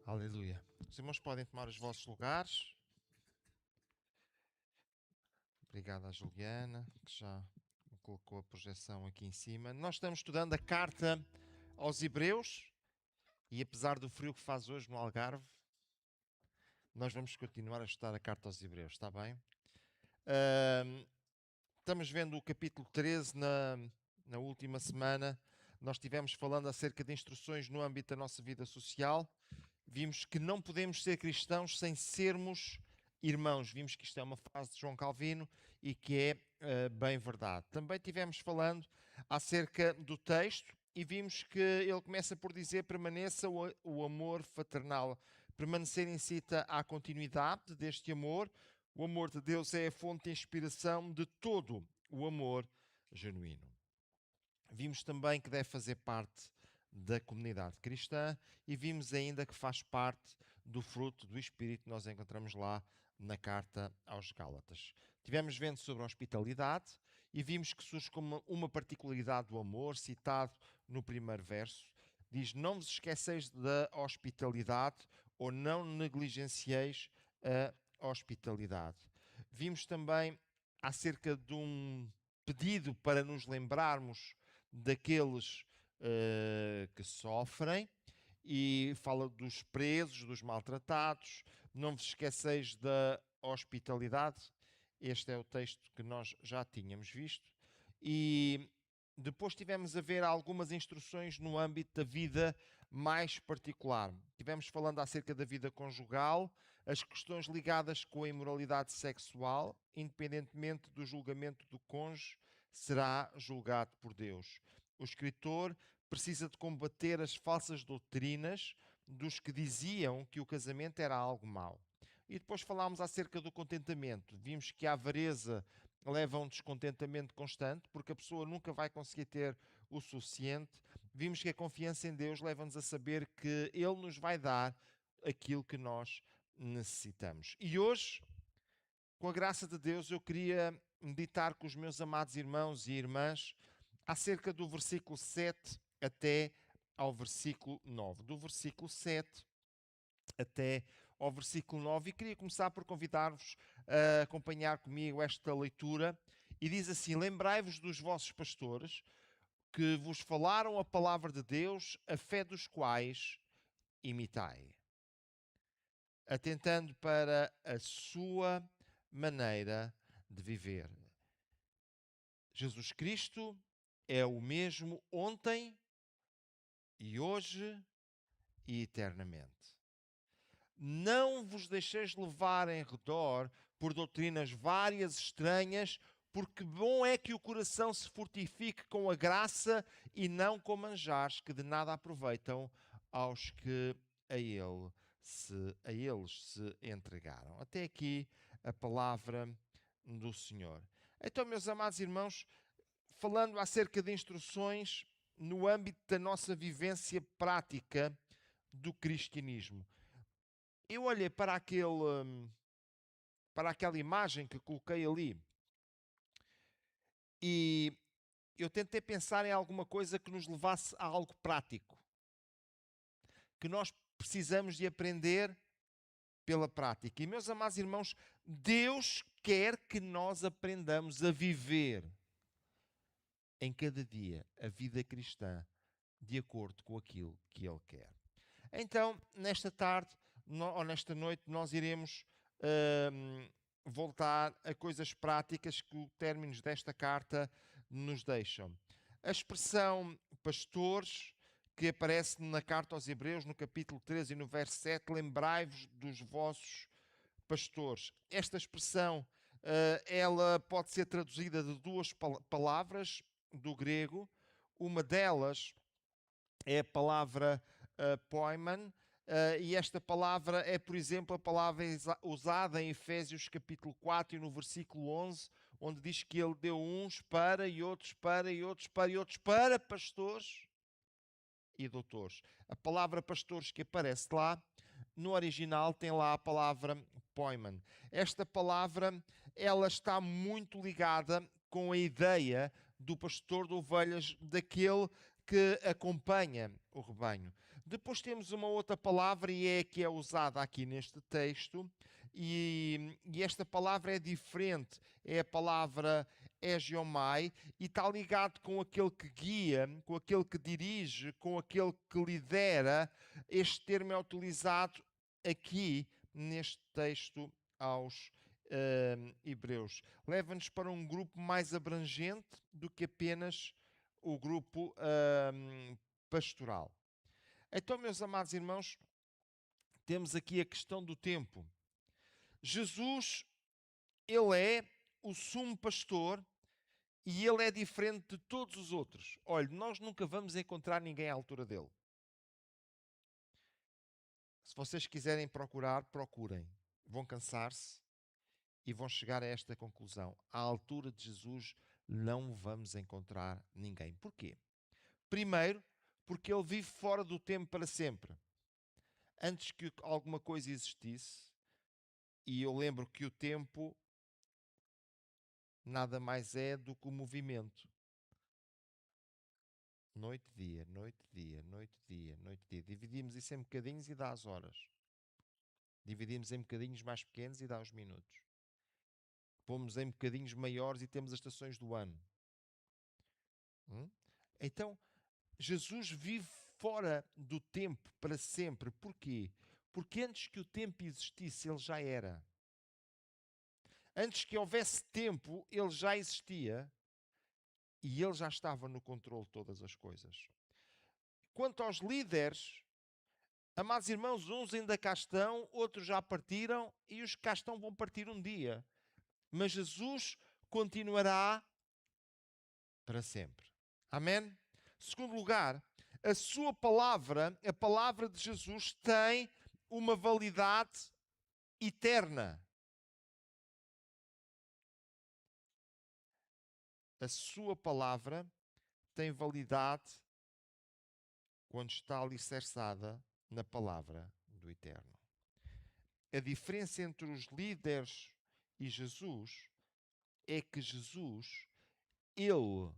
Aleluia. Os irmãos podem tomar os vossos lugares. Obrigado à Juliana, que já colocou a projeção aqui em cima. Nós estamos estudando a carta aos Hebreus e apesar do frio que faz hoje no Algarve, nós vamos continuar a estudar a carta aos Hebreus, está bem? Estamos vendo o capítulo 13 na última semana. Nós estivemos falando acerca de instruções no âmbito da nossa vida social. Vimos que não podemos ser cristãos sem sermos irmãos. Vimos que isto é uma frase de João Calvino e que é bem verdade. Também estivemos falando acerca do texto e vimos que ele começa por dizer: permaneça o amor fraternal. Permanecer incita à continuidade deste amor. O amor de Deus é a fonte de inspiração de todo o amor genuíno. Vimos também que deve fazer parte da comunidade cristã e vimos ainda que faz parte do fruto do Espírito que nós encontramos lá na carta aos Gálatas. Tivemos vendo sobre a hospitalidade e vimos que surge como uma particularidade do amor, citado no primeiro verso. Diz: não vos esqueceis da hospitalidade ou não negligencieis a hospitalidade. Vimos também acerca de um pedido para nos lembrarmos daqueles que sofrem e fala dos presos, dos maltratados. Não vos esqueceis da hospitalidade. Este é o texto que nós já tínhamos visto. E depois tivemos a ver algumas instruções no âmbito da vida mais particular. Tivemos falando acerca da vida conjugal, as questões ligadas com a imoralidade sexual, independentemente do julgamento do cônjuge, será julgado por Deus. O escritor precisa de combater as falsas doutrinas dos que diziam que o casamento era algo mau. E depois falámos acerca do contentamento. Vimos que a avareza leva a um descontentamento constante, porque a pessoa nunca vai conseguir ter o suficiente. Vimos que a confiança em Deus leva-nos a saber que Ele nos vai dar aquilo que nós necessitamos. E hoje, com a graça de Deus, eu queria meditar com os meus amados irmãos e irmãs acerca do versículo 7 até ao versículo 9. Do versículo 7 até ao versículo 9. E queria começar por convidar-vos a acompanhar comigo esta leitura. E diz assim: lembrai-vos dos vossos pastores, que vos falaram a palavra de Deus, a fé dos quais imitai, atentando para a sua maneira de viver. Jesus Cristo é o mesmo ontem e hoje e eternamente. Não vos deixeis levar em redor por doutrinas várias, estranhas, porque bom é que o coração se fortifique com a graça e não com manjares que de nada aproveitam aos que a eles se entregaram. Até aqui a palavra do Senhor. Então, meus amados irmãos, falando acerca de instruções no âmbito da nossa vivência prática do cristianismo. Eu olhei para aquela imagem que coloquei ali e eu tentei pensar em alguma coisa que nos levasse a algo prático, que nós precisamos de aprender pela prática. E, meus amados irmãos, Deus quer que nós aprendamos a viver em cada dia a vida cristã de acordo com aquilo que Ele quer. Então, nesta tarde ou nesta noite, nós iremos voltar a coisas práticas que os términos desta carta nos deixam. A expressão pastores, que aparece na carta aos Hebreus, no capítulo 13 e no verso 7, lembrai-vos dos vossos pastores. Esta expressão, ela pode ser traduzida de duas palavras do grego. Uma delas é a palavra poimen, e esta palavra é, por exemplo, a palavra usada em Efésios capítulo 4 e no versículo 11, onde diz que ele deu uns para e outros para e outros para e outros para pastores e doutores. A palavra pastores que aparece lá, no original tem lá a palavra poimen. Esta palavra, ela está muito ligada com a ideia do pastor de ovelhas, daquele que acompanha o rebanho. Depois temos uma outra palavra e é a que é usada aqui neste texto, e esta palavra é diferente, é a palavra egiomai, e está ligado com aquele que guia, com aquele que dirige, com aquele que lidera. Este termo é utilizado aqui neste texto aos hebreus. Leva-nos para um grupo mais abrangente do que apenas o grupo pastoral. Então, meus amados irmãos, temos aqui a questão do tempo. Jesus, ele é o sumo pastor e ele é diferente de todos os outros. Olha, nós nunca vamos encontrar ninguém à altura dele. Se vocês quiserem procurar, procurem. Vão cansar-se e vão chegar a esta conclusão. À altura de Jesus não vamos encontrar ninguém. Porquê? Primeiro, porque ele vive fora do tempo para sempre. Antes que alguma coisa existisse, e eu lembro que o tempo nada mais é do que o movimento. Noite, dia, noite, dia, noite, dia, noite, dia. Dividimos isso em bocadinhos e dá as horas. Dividimos em bocadinhos mais pequenos e dá os minutos. Pomos em bocadinhos maiores e temos as estações do ano. Então, Jesus vive fora do tempo para sempre. Porquê? Porque antes que o tempo existisse, ele já era. Antes que houvesse tempo, ele já existia e ele já estava no controle de todas as coisas. Quanto aos líderes, amados irmãos, uns ainda cá estão, outros já partiram e os que cá estão vão partir um dia. Mas Jesus continuará para sempre. Amém? Segundo lugar, a sua palavra, a palavra de Jesus, tem uma validade eterna. A sua palavra tem validade quando está alicerçada na palavra do Eterno. A diferença entre os líderes e Jesus é que Jesus, ele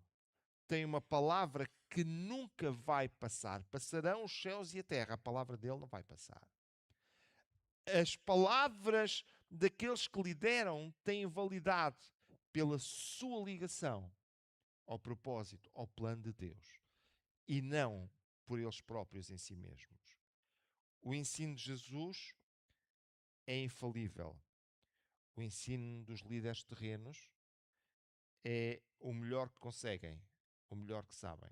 tem uma palavra que nunca vai passar. Passarão os céus e a terra, a palavra dele não vai passar. As palavras daqueles que lideram têm validade pela sua ligação ao propósito, ao plano de Deus, e não por eles próprios em si mesmos. O ensino de Jesus é infalível. O ensino dos líderes terrenos é o melhor que conseguem, o melhor que sabem,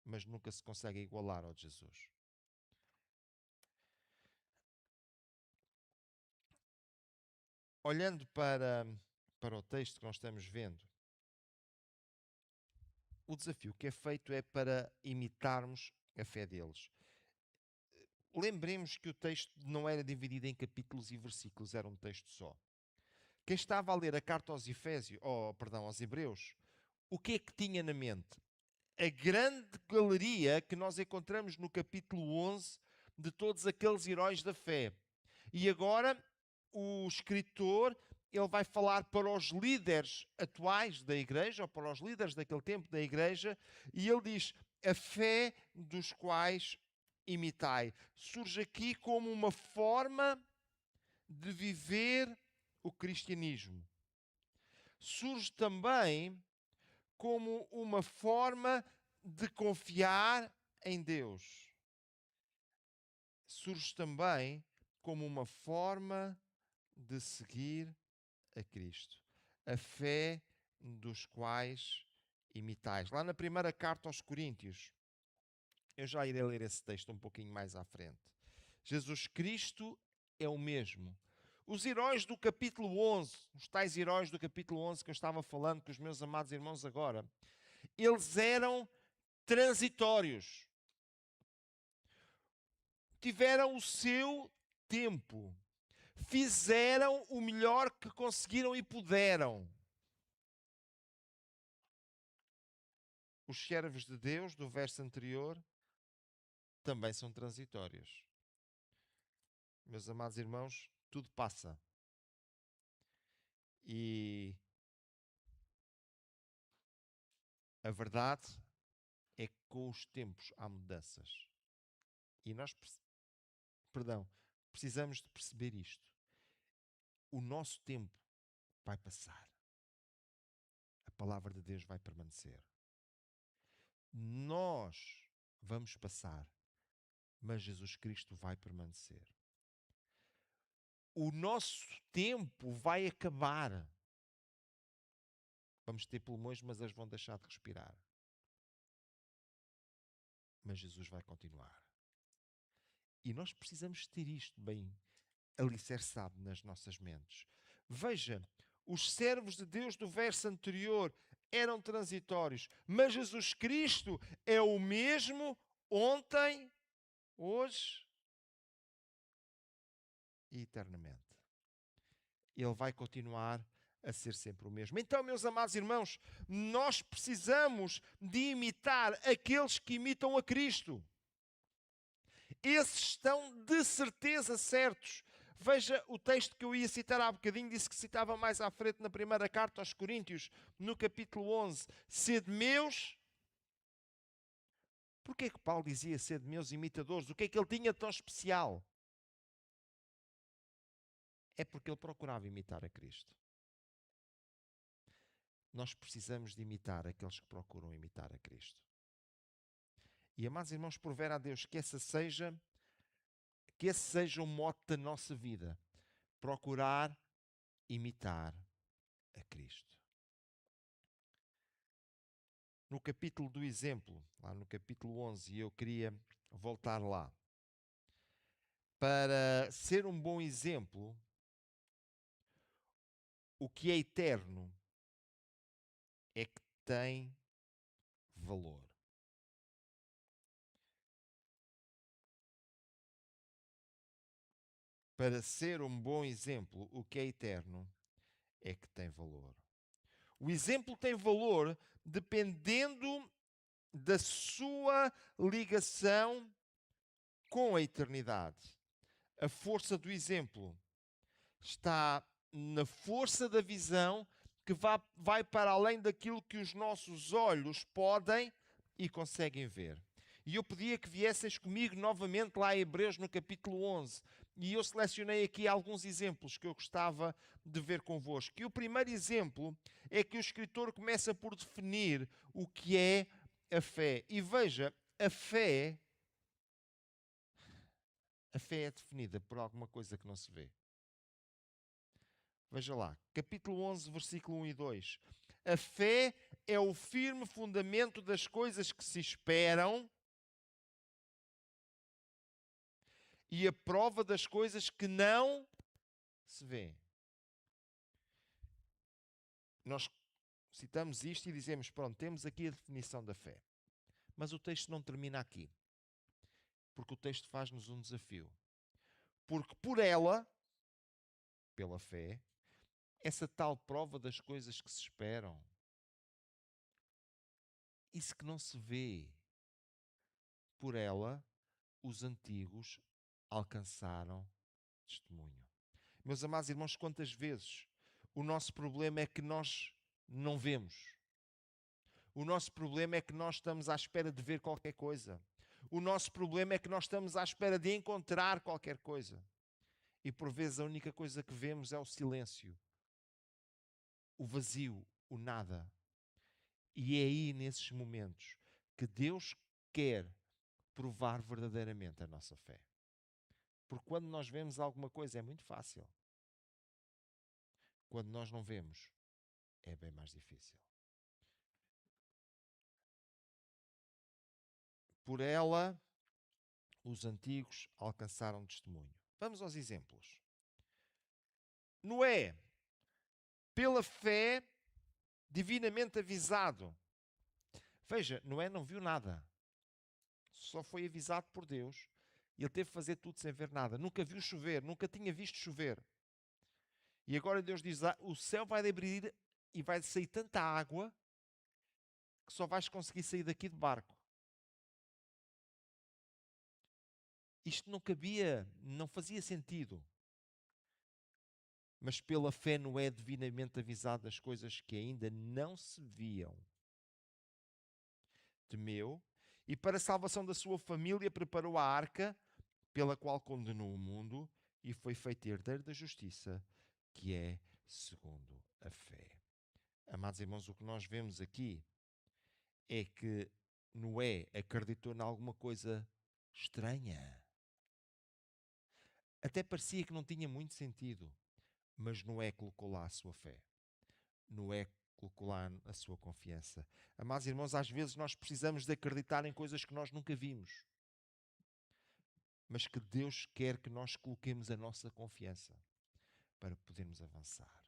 mas nunca se consegue igualar ao de Jesus. Olhando para o texto que nós estamos vendo, o desafio que é feito é para imitarmos a fé deles. Lembremos que o texto não era dividido em capítulos e versículos, era um texto só. Quem estava a ler a carta aos aos Hebreus, o que é que tinha na mente? A grande galeria que nós encontramos no capítulo 11 de todos aqueles heróis da fé. E agora o escritor, ele vai falar para os líderes atuais da igreja, ou para os líderes daquele tempo da igreja, e ele diz: a fé dos quais imitai. Surge aqui como uma forma de viver o cristianismo. Surge também como uma forma de confiar em Deus. Surge também como uma forma de seguir a Cristo. A fé dos quais imitais. Lá na primeira carta aos Coríntios, eu já irei ler esse texto um pouquinho mais à frente. Jesus Cristo é o mesmo. Os heróis do capítulo 11, os tais heróis do capítulo 11 que eu estava falando com os meus amados irmãos agora, eles eram transitórios. Tiveram o seu tempo. Fizeram o melhor que conseguiram e puderam. Os servos de Deus, do verso anterior, também são transitórios. Meus amados irmãos, tudo passa. E a verdade é que com os tempos há mudanças. E nós, precisamos de perceber isto. O nosso tempo vai passar. A palavra de Deus vai permanecer. Nós vamos passar, mas Jesus Cristo vai permanecer. O nosso tempo vai acabar. Vamos ter pulmões, mas eles vão deixar de respirar. Mas Jesus vai continuar. E nós precisamos ter isto bem alicerçado nas nossas mentes. Veja, os servos de Deus do verso anterior eram transitórios, mas Jesus Cristo é o mesmo ontem, hoje e eternamente. Ele vai continuar a ser sempre o mesmo. Então, meus amados irmãos, nós precisamos de imitar aqueles que imitam a Cristo. Esses estão de certeza certos. Veja o texto que eu ia citar há bocadinho, disse que citava mais à frente na primeira carta aos Coríntios, no capítulo 11. Sede meus. Porquê é que Paulo dizia sede meus imitadores? O que é que ele tinha de tão especial? É porque ele procurava imitar a Cristo. Nós precisamos de imitar aqueles que procuram imitar a Cristo. E, amados irmãos, prover a Deus que esse seja o mote da nossa vida. Procurar imitar a Cristo. No capítulo do exemplo, lá no capítulo 11, e eu queria voltar lá. Para ser um bom exemplo, o que é eterno é que tem valor. Para ser um bom exemplo, o que é eterno é que tem valor. O exemplo tem valor dependendo da sua ligação com a eternidade. A força do exemplo está na força da visão que vai para além daquilo que os nossos olhos podem e conseguem ver. E eu pedia que viesseis comigo novamente lá em Hebreus no capítulo 11. E eu selecionei aqui alguns exemplos que eu gostava de ver convosco. E o primeiro exemplo é que o escritor começa por definir o que é a fé. E veja, a fé é definida por alguma coisa que não se vê. Veja lá, capítulo 11, versículo 1 e 2. A fé é o firme fundamento das coisas que se esperam e a prova das coisas que não se vê. Nós citamos isto e dizemos, pronto, temos aqui a definição da fé. Mas o texto não termina aqui. Porque o texto faz-nos um desafio. Porque por ela, pela fé, essa tal prova das coisas que se esperam, isso que não se vê, por ela, os antigos alcançaram testemunho. Meus amados irmãos, quantas vezes o nosso problema é que nós não vemos. O nosso problema é que nós estamos à espera de ver qualquer coisa. O nosso problema é que nós estamos à espera de encontrar qualquer coisa. E por vezes a única coisa que vemos é o silêncio, o vazio, o nada. E é aí, nesses momentos, que Deus quer provar verdadeiramente a nossa fé. Porque quando nós vemos alguma coisa é muito fácil. Quando nós não vemos, é bem mais difícil. Por ela, os antigos alcançaram testemunho. Vamos aos exemplos. Noé, pela fé, divinamente avisado. Veja, Noé não viu nada. Só foi avisado por Deus. E ele teve que fazer tudo sem ver nada. Nunca viu chover, nunca tinha visto chover. E agora Deus diz, o céu vai abrir e vai sair tanta água que só vais conseguir sair daqui de barco. Isto não cabia, não fazia sentido. Mas pela fé Noé divinamente avisado das coisas que ainda não se viam. Temeu e para a salvação da sua família preparou a arca, pela qual condenou o mundo e foi feito herdeiro da justiça, que é segundo a fé. Amados irmãos, o que nós vemos aqui é que Noé acreditou em alguma coisa estranha. Até parecia que não tinha muito sentido, mas Noé colocou lá a sua fé. Noé colocou lá a sua confiança. Amados irmãos, às vezes nós precisamos de acreditar em coisas que nós nunca vimos, mas que Deus quer que nós coloquemos a nossa confiança para podermos avançar.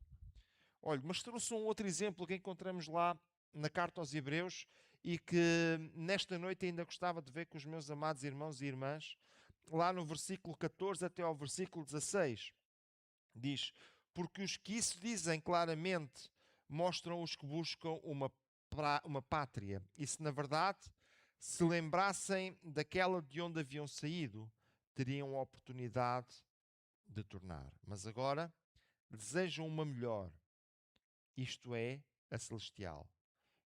Olha, mas trouxe um outro exemplo que encontramos lá na carta aos Hebreus e que nesta noite ainda gostava de ver com os meus amados irmãos e irmãs, lá no versículo 14 até ao versículo 16. Diz: porque os que isso dizem claramente mostram os que buscam uma pátria. E se na verdade se lembrassem daquela de onde haviam saído, teriam a oportunidade de tornar. Mas agora desejam uma melhor, isto é, a celestial.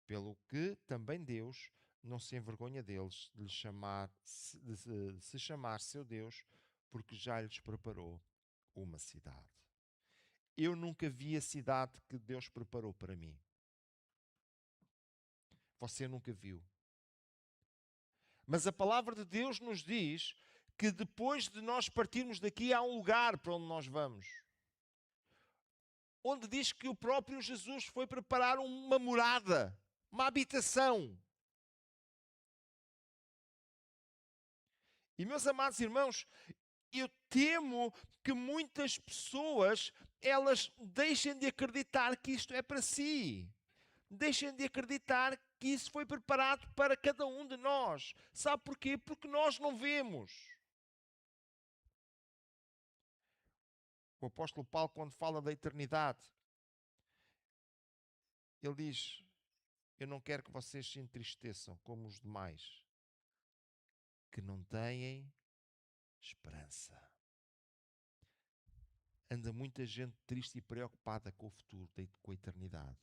Pelo que também Deus não se envergonha deles de se chamar seu Deus, porque já lhes preparou uma cidade. Eu nunca vi a cidade que Deus preparou para mim. Você nunca viu. Mas a palavra de Deus nos diz que depois de nós partirmos daqui há um lugar para onde nós vamos. Onde diz que o próprio Jesus foi preparar uma morada, uma habitação. E meus amados irmãos, eu temo que muitas pessoas, elas deixem de acreditar que isto é para si. Deixem de acreditar que isso foi preparado para cada um de nós. Sabe porquê? Porque nós não vemos. O apóstolo Paulo, quando fala da eternidade, ele diz: eu não quero que vocês se entristeçam como os demais, que não têm esperança. Anda muita gente triste e preocupada com o futuro, com a eternidade,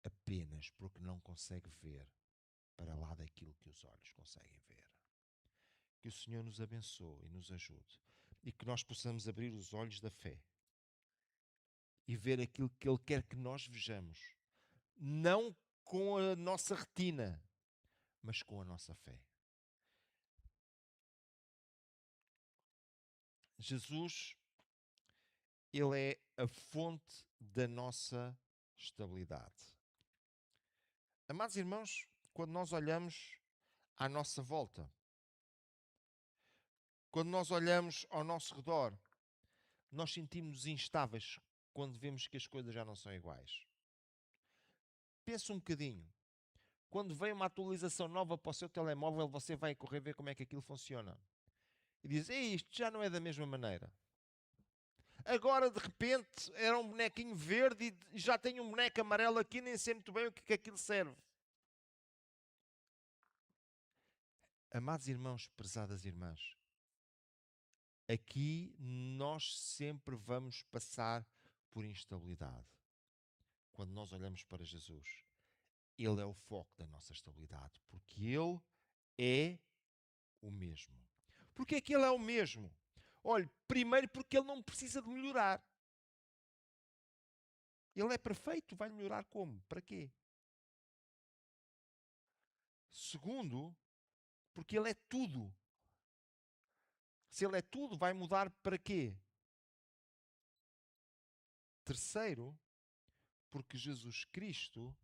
apenas porque não consegue ver para lá daquilo que os olhos conseguem ver. Que o Senhor nos abençoe e nos ajude, e que nós possamos abrir os olhos da fé e ver aquilo que Ele quer que nós vejamos, não com a nossa retina, mas com a nossa fé. Jesus, Ele é a fonte da nossa estabilidade. Amados irmãos, quando nós olhamos à nossa volta, quando nós olhamos ao nosso redor, nós sentimos-nos instáveis quando vemos que as coisas já não são iguais. Pensa um bocadinho. Quando vem uma atualização nova para o seu telemóvel, você vai correr ver como é que aquilo funciona. E diz: ei, isto já não é da mesma maneira. Agora, de repente, era um bonequinho verde e já tem um boneco amarelo aqui, nem sei muito bem o que aquilo serve. Amados irmãos, prezadas irmãs, aqui nós sempre vamos passar por instabilidade. Quando nós olhamos para Jesus, Ele é o foco da nossa estabilidade, porque Ele é o mesmo. Porquê é que Ele é o mesmo? Olhe, primeiro porque Ele não precisa de melhorar. Ele é perfeito, vai melhorar como? Para quê? Segundo, porque Ele é tudo. Se Ele é tudo, vai mudar para quê? Terceiro, porque Jesus Cristo,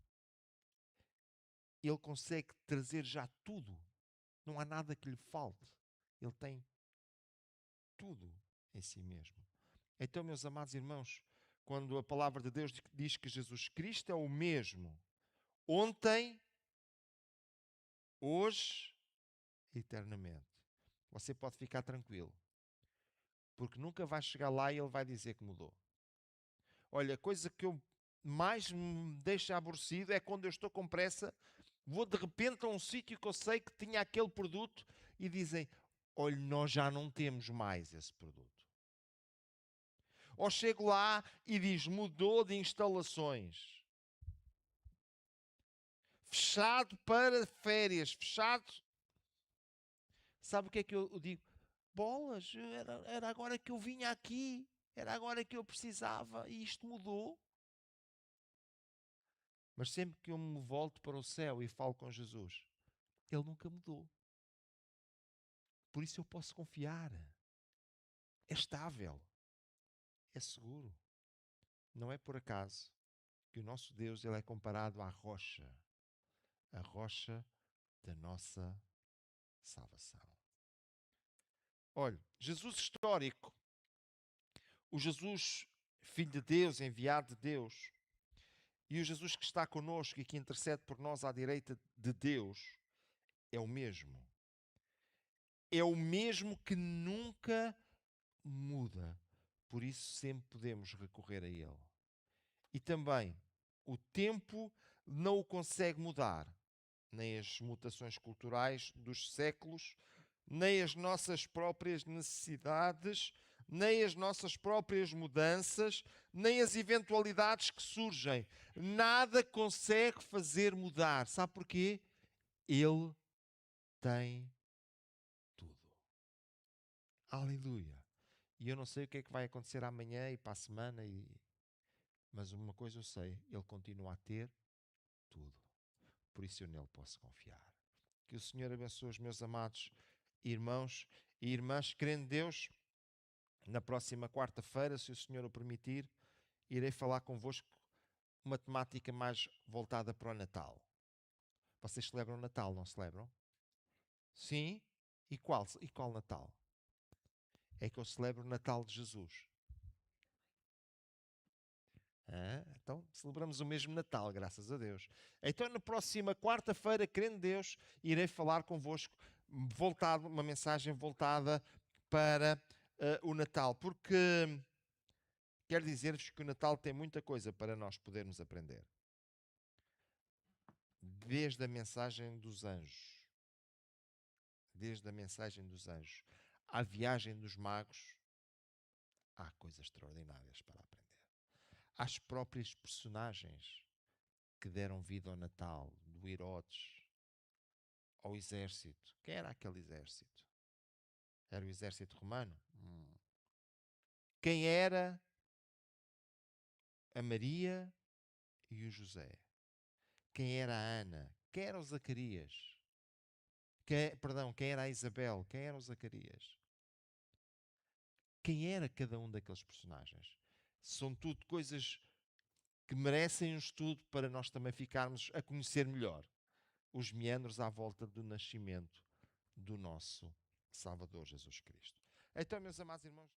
Ele consegue trazer já tudo. Não há nada que lhe falte. Ele tem tudo em si mesmo. Então, meus amados irmãos, quando a palavra de Deus diz que Jesus Cristo é o mesmo ontem, hoje e eternamente, você pode ficar tranquilo, porque nunca vai chegar lá e Ele vai dizer que mudou. Olha, a coisa que eu mais me deixa aborrecido é quando eu estou com pressa, vou de repente a um sítio que eu sei que tinha aquele produto e dizem: olha, nós já não temos mais esse produto. Ou chego lá e diz: mudou de instalações. Fechado para férias, fechado. Sabe o que é que eu digo? Bolas, era agora que eu vinha aqui, era agora que eu precisava e isto mudou. Mas sempre que eu me volto para o céu e falo com Jesus, Ele nunca mudou. Por isso eu posso confiar. É estável, é seguro. Não é por acaso que o nosso Deus ele é comparado à rocha, a rocha da nossa salvação. Olha, Jesus histórico, o Jesus Filho de Deus, enviado de Deus, e o Jesus que está conosco e que intercede por nós à direita de Deus, é o mesmo. É o mesmo que nunca muda. Por isso sempre podemos recorrer a Ele. E também, o tempo não o consegue mudar. Nem as mutações culturais dos séculos, nem as nossas próprias necessidades, nem as nossas próprias mudanças, nem as eventualidades que surgem. Nada consegue fazer mudar. Sabe porquê? Ele tem tudo. Aleluia. E eu não sei o que é que vai acontecer amanhã e para a semana, mas uma coisa eu sei, Ele continua a ter tudo. Por isso eu nele posso confiar. Que o Senhor abençoe os meus amados irmãos e irmãs, crendo em Deus. Na próxima quarta-feira, se o Senhor o permitir, irei falar convosco uma temática mais voltada para o Natal. Vocês celebram o Natal, não celebram? Sim? E qual Natal? É que eu celebro o Natal de Jesus. Então celebramos o mesmo Natal, graças a Deus. Então na próxima quarta-feira, crendo em Deus, irei falar convosco uma mensagem voltada para o Natal, porque quero dizer-vos que o Natal tem muita coisa para nós podermos aprender. Desde a mensagem dos anjos, à viagem dos magos, há coisas extraordinárias para aprender. Às próprias personagens que deram vida ao Natal, do Herodes, ao exército. Quem era aquele exército? Era o exército romano? Quem era a Maria e o José? Quem era a Ana? Quem era o Zacarias? Quem era a Isabel? Quem era o Zacarias? Quem era cada um daqueles personagens? São tudo coisas que merecem um estudo para nós também ficarmos a conhecer melhor os meandros à volta do nascimento do nosso Salvador Jesus Cristo. Então, meus amados irmãos,